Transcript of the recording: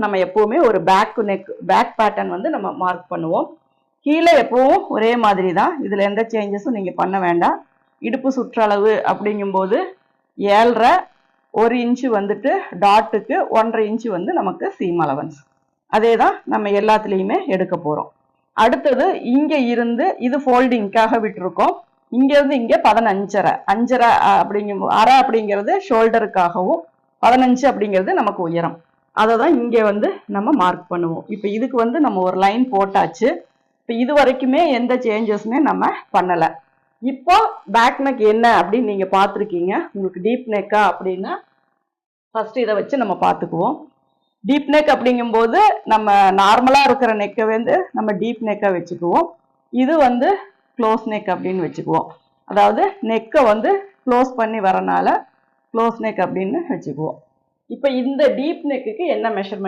நம்ம எப்பவுமே ஒரு பேக் பேட்டர்ன் வந்து நம்ம மார்க் பண்ணுவோம். கீழே எப்பவும் ஒரே மாதிரி தான், இதுல எந்த சேஞ்சஸும் நீங்க பண்ண வேண்டாம். இடுப்பு சுற்றளவு அப்படிங்கும்போது 7.5, 1 இன்ச்சு வந்துட்டு டாட்டுக்கு 1.5 இன்ச்சு வந்து நமக்கு சீம் அலவன்ஸ். அதே தான் நம்ம எல்லாத்துலேயுமே எடுக்க போகிறோம். அடுத்தது இங்கே இருந்து இது ஃபோல்டிங்காக விட்டுருக்கோம். இங்கேருந்து இங்கே 15.5 5.5 அரை அப்படிங்கிறது ஷோல்டருக்காகவும் 15 அப்படிங்கிறது நமக்கு உயரம். அதை தான் இங்கே வந்து நம்ம மார்க் பண்ணுவோம். இப்போ இதுக்கு வந்து நம்ம ஒரு லைன் போட்டாச்சு. இப்போ இது வரைக்குமே எந்த சேஞ்சஸுமே நம்ம பண்ணலை. இப்போ பேக் நெக் என்ன அப்படின்னு நீங்கள் பார்த்துருக்கீங்க. உங்களுக்கு டீப் நெக்கா அப்படின்னா ஃபர்ஸ்ட் இதை வச்சு நம்ம பார்த்துக்குவோம். டீப் நெக் அப்படிங்கும்போது நம்ம நார்மலாக இருக்கிற நெக்கை வந்து நம்ம டீப் நெக்கை வச்சுக்குவோம். இது வந்து க்ளோஸ் நெக் அப்படின்னு வச்சுக்குவோம். அதாவது நெக்கை வந்து க்ளோஸ் பண்ணி வரனால க்ளோஸ் நெக் அப்படின்னு வச்சுக்குவோம். இப்போ இந்த டீப் நெக்குக்கு என்ன மெஷர்மெண்ட்